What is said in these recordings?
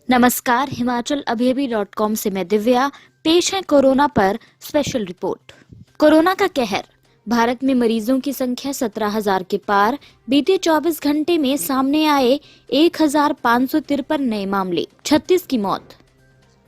नमस्कार, हिमाचल अभी.com से मैं दिव्या। पेश है कोरोना पर स्पेशल रिपोर्ट। कोरोना का कहर। भारत में मरीजों की संख्या 17,000 के पार। बीते 24 घंटे में सामने आए 1,553 नए मामले, 36 की मौत।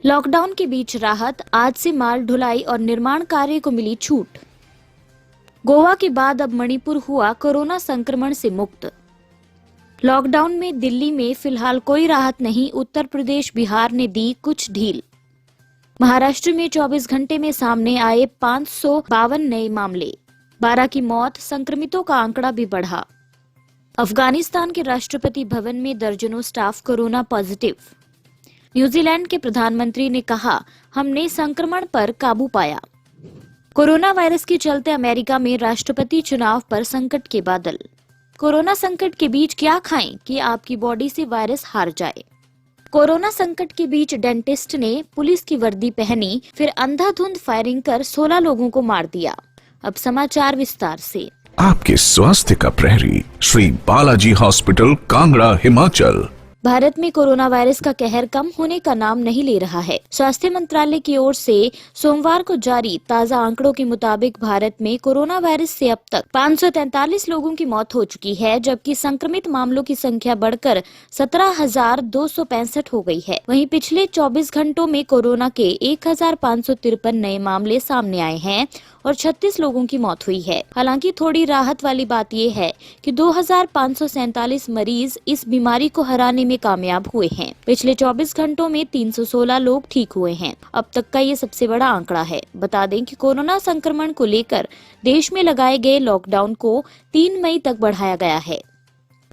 लॉकडाउन के बीच राहत, आज से माल ढुलाई और निर्माण कार्य को मिली छूट। गोवा के बाद अब मणिपुर हुआ कोरोना संक्रमण से मुक्त। लॉकडाउन में दिल्ली में फिलहाल कोई राहत नहीं, उत्तर प्रदेश बिहार ने दी कुछ ढील। महाराष्ट्र में 24 घंटे में सामने आए 552 नए मामले, 12 की मौत, संक्रमितों का आंकड़ा भी बढ़ा। अफगानिस्तान के राष्ट्रपति भवन में दर्जनों स्टाफ कोरोना पॉजिटिव। न्यूजीलैंड के प्रधानमंत्री ने कहा, हमने संक्रमण पर काबू पाया। कोरोना वायरस के चलते अमेरिका में राष्ट्रपति चुनाव पर संकट के बादल। कोरोना संकट के बीच क्या खाएं कि आपकी बॉडी से वायरस हार जाए। कोरोना संकट के बीच डेंटिस्ट ने पुलिस की वर्दी पहनी, फिर अंधाधुंध फायरिंग कर 16 लोगों को मार दिया। अब समाचार विस्तार से। आपके स्वास्थ्य का प्रहरी श्री बालाजी हॉस्पिटल, कांगड़ा, हिमाचल। भारत में कोरोना वायरस का कहर कम होने का नाम नहीं ले रहा है। स्वास्थ्य मंत्रालय की ओर से सोमवार को जारी ताजा आंकड़ों के मुताबिक भारत में कोरोना वायरस से अब तक 543 लोगों की मौत हो चुकी है, जबकि संक्रमित मामलों की संख्या बढ़कर 17,265 हो गई है। वहीं पिछले 24 घंटों में कोरोना के 1,553 नए मामले सामने आए हैं और 36 लोगों की मौत हुई है। हालांकि थोड़ी राहत वाली बात यह है कि 2,547 मरीज इस बीमारी को हराने में कामयाब हुए हैं। पिछले 24 घंटों में 316 लोग ठीक हुए हैं। अब तक का ये सबसे बड़ा आंकड़ा है। बता दें कि कोरोना संक्रमण को लेकर देश में लगाए गए लॉकडाउन को 3 मई तक बढ़ाया गया है।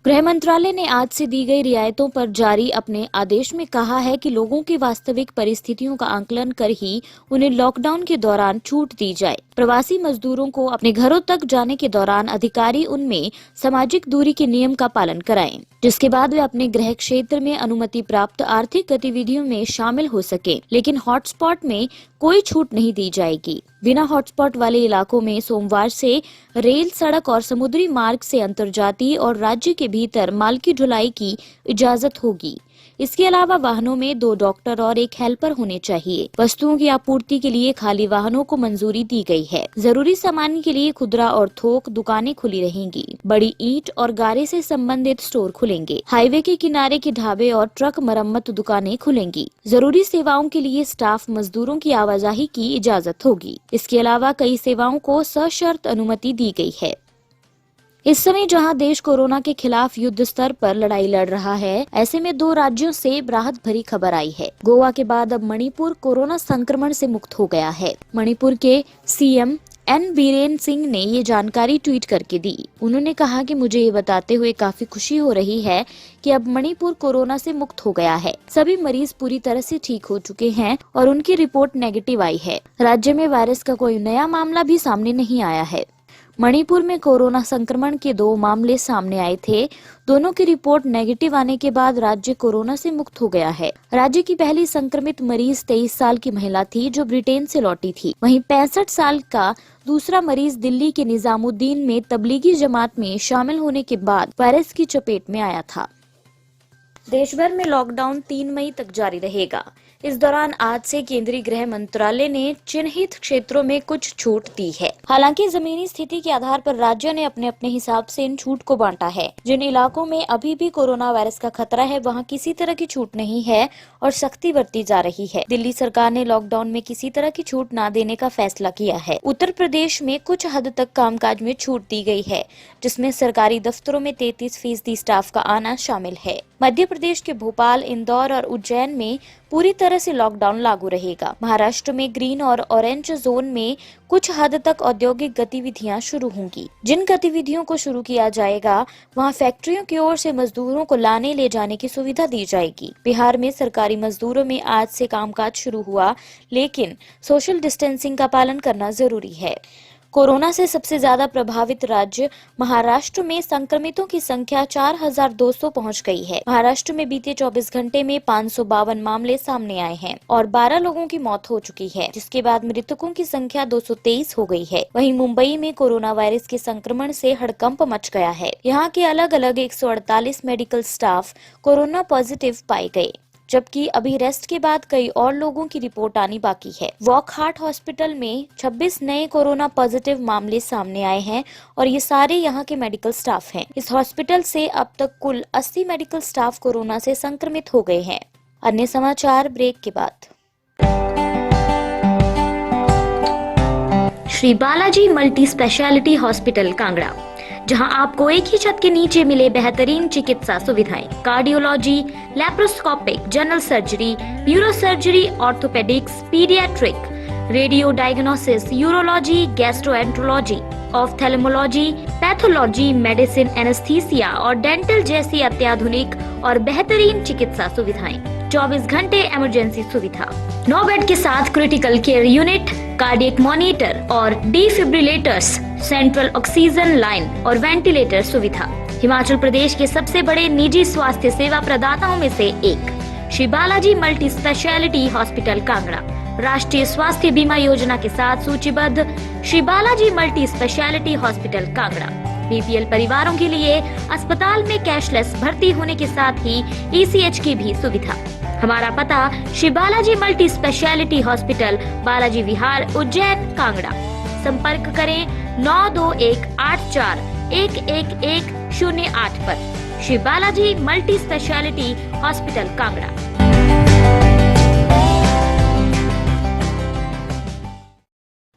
गृह मंत्रालय ने आज से दी गई रियायतों पर जारी अपने आदेश में कहा है कि लोगों की वास्तविक परिस्थितियों का आकलन कर ही उन्हें लॉकडाउन के दौरान छूट दी जाए। प्रवासी मजदूरों को अपने घरों तक जाने के दौरान अधिकारी उनमें सामाजिक दूरी के नियम का पालन कराएं, जिसके बाद वे अपने गृह क्षेत्र में अनुमति प्राप्त आर्थिक गतिविधियों में शामिल हो सके। लेकिन हॉटस्पॉट में कोई छूट नहीं दी जाएगी। बिना हॉटस्पॉट वाले इलाकों में सोमवार से रेल, सड़क और समुद्री मार्ग से अंतर्जातीय और राज्य के भीतर माल की ढुलाई की इजाजत होगी। इसके अलावा वाहनों में 2 डॉक्टर और 1 हेल्पर होने चाहिए। वस्तुओं की आपूर्ति के लिए खाली वाहनों को मंजूरी दी गई है। जरूरी सामान के लिए खुदरा और थोक दुकानें खुली रहेंगी। बड़ी ईंट और गारे से संबंधित स्टोर खुलेंगे। हाईवे के किनारे के ढाबे और ट्रक मरम्मत दुकानें खुलेंगी। जरूरी सेवाओं के लिए स्टाफ मजदूरों की आवाजाही की इजाजत होगी। इसके अलावा कई सेवाओं को सशर्त अनुमति दी गई है। इस समय जहां देश कोरोना के खिलाफ युद्ध स्तर पर लड़ाई लड़ रहा है, ऐसे में 2 राज्यों से राहत भरी खबर आई है। गोवा के बाद अब मणिपुर कोरोना संक्रमण से मुक्त हो गया है। मणिपुर के सीएम एन बीरेन सिंह ने ये जानकारी ट्वीट करके दी। उन्होंने कहा कि मुझे ये बताते हुए काफी खुशी हो रही है कि अब मणिपुर कोरोना से मुक्त हो गया है। सभी मरीज पूरी तरह से ठीक हो चुके हैं और उनकी रिपोर्ट नेगेटिव आई है। राज्य में वायरस का कोई नया मामला भी सामने नहीं आया है। मणिपुर में कोरोना संक्रमण के 2 मामले सामने आए थे। दोनों की रिपोर्ट नेगेटिव आने के बाद राज्य कोरोना से मुक्त हो गया है। राज्य की पहली संक्रमित मरीज 23 साल की महिला थी, जो ब्रिटेन से लौटी थी। वहीं 65 साल का दूसरा मरीज दिल्ली के निजामुद्दीन में तबलीगी जमात में शामिल होने के बाद वायरस की चपेट में आया था। देश भर में लॉकडाउन 3 मई तक जारी रहेगा। इस दौरान आज से केंद्रीय गृह मंत्रालय ने चिन्हित क्षेत्रों में कुछ छूट दी है। हालांकि जमीनी स्थिति के आधार पर राज्यों ने अपने अपने हिसाब से इन छूट को बांटा है। जिन इलाकों में अभी भी कोरोना वायरस का खतरा है, वहां किसी तरह की छूट नहीं है और सख्ती बरती जा रही है। दिल्ली सरकार ने लॉकडाउन में किसी तरह की छूट न देने का फैसला किया है। उत्तर प्रदेश में कुछ हद तक कामकाज में छूट दी गई है, जिसमें सरकारी दफ्तरों में 33% स्टाफ का आना शामिल है। मध्य प्रदेश के भोपाल, इंदौर और उज्जैन में पूरी तरह से लॉकडाउन लागू रहेगा। महाराष्ट्र में ग्रीन और ऑरेंज जोन में कुछ हद तक औद्योगिक गतिविधियां शुरू होंगी। जिन गतिविधियों को शुरू किया जाएगा, वहां फैक्ट्रियों की ओर से मजदूरों को लाने ले जाने की सुविधा दी जाएगी। बिहार में सरकारी मजदूरों में आज से कामकाज शुरू हुआ, लेकिन सोशल डिस्टेंसिंग का पालन करना जरूरी है। कोरोना से सबसे ज्यादा प्रभावित राज्य महाराष्ट्र में संक्रमितों की संख्या 4,200 पहुंच गई है। महाराष्ट्र में बीते 24 घंटे में 552 मामले सामने आए हैं और 12 लोगों की मौत हो चुकी है, जिसके बाद मृतकों की संख्या 223 हो गई है। वहीं मुंबई में कोरोना वायरस के संक्रमण से हड़कंप मच गया है। यहाँ के अलग अलग 148 मेडिकल स्टाफ कोरोना पॉजिटिव पाए गए। जबकि अभी रेस्ट के बाद कई और लोगों की रिपोर्ट आनी बाकी है। वॉकहार्ट हॉस्पिटल में 26 नए कोरोना पॉजिटिव मामले सामने आए हैं और ये सारे यहाँ के मेडिकल स्टाफ हैं। इस हॉस्पिटल से अब तक कुल 80 मेडिकल स्टाफ कोरोना से संक्रमित हो गए हैं। अन्य समाचार ब्रेक के बाद। Shri Balaji multi speciality hospital Kangra, जहां आपको एक ही छत के नीचे मिले बेहतरीन चिकित्सा सुविधाएं, cardiology, laparoscopic, general surgery, neuro surgery, orthopaedics, paediatric, radio diagnosis, urology, gastroenterology, ophthalmology, pathology, medicine, anaesthesia और डेंटल जैसी अत्याधुनिक और बेहतरीन चिकित्सा सुविधाएं, 24 घंटे इमरजेंसी सुविधा, 9 बेड के साथ critical care unit, cardiac monitor और डिफिब्रिलेटर्स, सेंट्रल ऑक्सीजन लाइन और वेंटिलेटर सुविधा। हिमाचल प्रदेश के सबसे बड़े निजी स्वास्थ्य सेवा प्रदाताओं में से एक Shri Balaji multi speciality hospital Kangra राष्ट्रीय स्वास्थ्य बीमा योजना के साथ सूचीबद्ध Shri Balaji multi speciality hospital Kangra BPL परिवारों के लिए अस्पताल में कैशलेस भर्ती होने के साथ ही ईसीएच की भी सुविधा। हमारा पता Shri Balaji multi speciality hospital, Balaji Vihar, Ujjain, Kangra. संपर्क करें 9218411108 पर। Shri Balaji multi speciality hospital Kangra.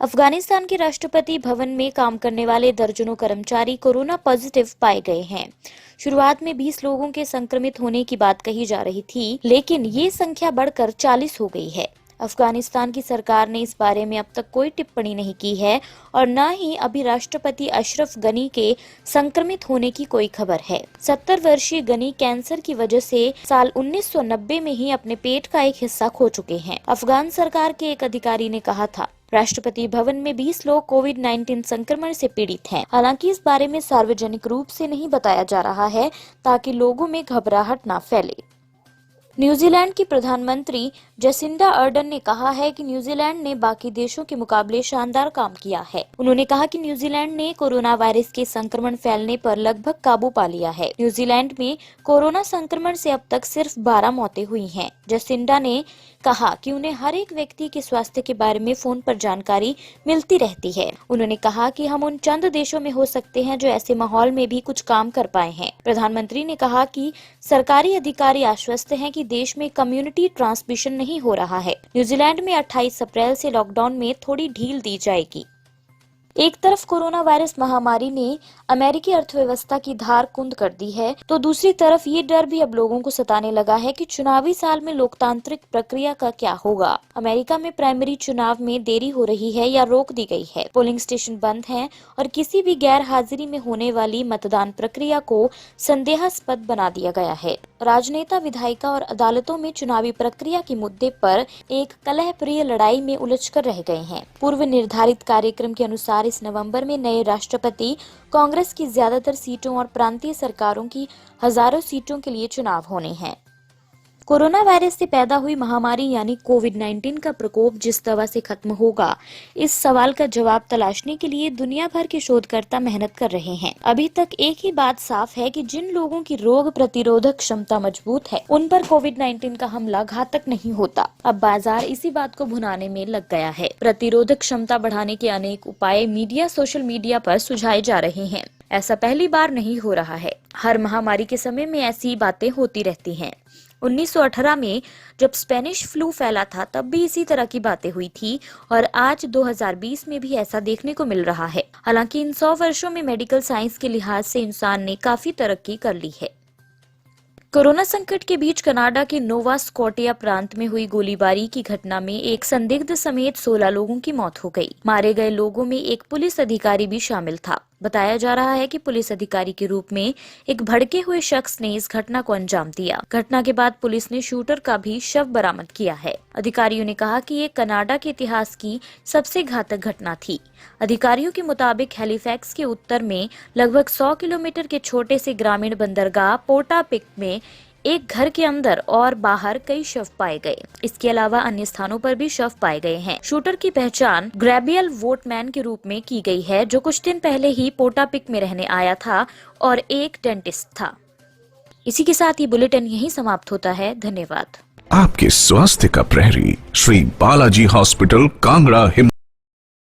Afghanistan के राष्ट्रपति भवन में काम करने वाले दर्जनों कर्मचारी कोरोना पॉजिटिव पाए गए हैं। शुरुआत में 20 लोगों के संक्रमित होने की बात कही जा रही थी, लेकिन ये संख्या बढ़कर 40 हो गई है। अफगानिस्तान की सरकार ने इस बारे में अब तक कोई टिप्पणी नहीं की है और न ही अभी राष्ट्रपति अशरफ गनी के संक्रमित होने की कोई खबर है। 70 वर्षीय गनी कैंसर की वजह से साल 1990 में ही अपने पेट का एक हिस्सा खो चुके हैं। अफगान सरकार के एक अधिकारी ने कहा था, राष्ट्रपति भवन में 20 लोग कोविड-19 संक्रमण से पीड़ित हैं। हालांकि इस बारे में सार्वजनिक रूप से नहीं बताया जा रहा है ताकि लोगों में घबराहट न फैले। न्यूजीलैंड की प्रधानमंत्री जसिंडा अर्डन ने कहा है कि न्यूजीलैंड ने बाकी देशों के मुकाबले शानदार काम किया है। उन्होंने कहा कि न्यूजीलैंड ने कोरोना वायरस के संक्रमण फैलने पर लगभग काबू पा लिया है। न्यूजीलैंड में कोरोना संक्रमण से अब तक सिर्फ 12 मौतें हुई हैं। जसिंडा ने कहा कि उन्हें हर एक व्यक्ति के स्वास्थ्य के बारे में फोन पर जानकारी मिलती रहती है। उन्होंने कहा कि हम उन चंद देशों में हो सकते हैं जो ऐसे माहौल में भी कुछ काम कर पाए हैं। प्रधानमंत्री ने कहा कि सरकारी अधिकारी आश्वस्त हैं कि देश में कम्युनिटी ट्रांसमिशन नहीं हो रहा है। न्यूजीलैंड में 28 अप्रैल से लॉकडाउन में थोड़ी ढील दी जाएगी। एक तरफ कोरोना वायरस महामारी ने अमेरिकी अर्थव्यवस्था की धार कुंद कर दी है, तो दूसरी तरफ ये डर भी अब लोगों को सताने लगा है कि चुनावी साल में लोकतांत्रिक प्रक्रिया का क्या होगा। अमेरिका में प्राइमरी चुनाव में देरी हो रही है या रोक दी गई है। पोलिंग स्टेशन बंद हैं और किसी भी गैर हाजिरी में होने वाली मतदान प्रक्रिया को संदेहास्पद बना दिया गया है। राजनेता, विधायिका और अदालतों में चुनावी प्रक्रिया के मुद्दे पर एक कलहप्रिय लड़ाई में उलझकर रह गए हैं। पूर्व निर्धारित कार्यक्रम के अनुसार इस नवंबर में नए राष्ट्रपति, कांग्रेस की ज्यादातर सीटों और प्रांतीय सरकारों की हजारों सीटों के लिए चुनाव होने हैं। कोरोना वायरस से पैदा हुई महामारी यानी कोविड-19 का प्रकोप जिस दवा से खत्म होगा, इस सवाल का जवाब तलाशने के लिए दुनिया भर के शोधकर्ता मेहनत कर रहे हैं। अभी तक एक ही बात साफ है कि जिन लोगों की रोग प्रतिरोधक क्षमता मजबूत है, उन पर कोविड-19 का हमला घातक नहीं होता। अब बाजार इसी बात को भुनाने में लग गया है। प्रतिरोधक क्षमता बढ़ाने के अनेक उपाय मीडिया, सोशल मीडिया पर सुझाए जा रहे हैं। ऐसा पहली बार नहीं हो रहा है। हर महामारी के समय में ऐसी बातें होती रहती हैं। 1918 में जब स्पेनिश फ्लू फैला था, तब भी इसी तरह की बातें हुई थी और आज 2020 में भी ऐसा देखने को मिल रहा है। हालांकि इन 100 वर्षों में मेडिकल साइंस के लिहाज से इंसान ने काफी तरक्की कर ली है। कोरोना संकट के बीच कनाडा के नोवा स्कॉटिया प्रांत में हुई गोलीबारी की घटना में एक संदिग्ध समेत 16 लोगों की मौत हो गई। मारे गए लोगों में एक पुलिस अधिकारी भी शामिल था। बताया जा रहा है कि पुलिस अधिकारी के रूप में एक भड़के हुए शख्स ने इस घटना को अंजाम दिया। घटना के बाद पुलिस ने शूटर का भी शव बरामद किया है। अधिकारियों ने कहा कि ये कनाडा के इतिहास की सबसे घातक घटना थी। अधिकारियों के मुताबिक हैलिफैक्स के उत्तर में लगभग 100 किलोमीटर के छोटे से ग्रामीण बंदरगाह पोर्टापिक में एक घर के अंदर और बाहर कई शव पाए गए। इसके अलावा अन्य स्थानों पर भी शव पाए गए हैं। शूटर की पहचान ग्रेबियल वोटमैन के रूप में की गई है, जो कुछ दिन पहले ही पोर्टापिक में रहने आया था और एक डेंटिस्ट था। इसी के साथ ये बुलेटिन यहीं समाप्त होता है। धन्यवाद। आपके स्वास्थ्य का प्रहरी श्री बालाजी हॉस्पिटल कांगड़ा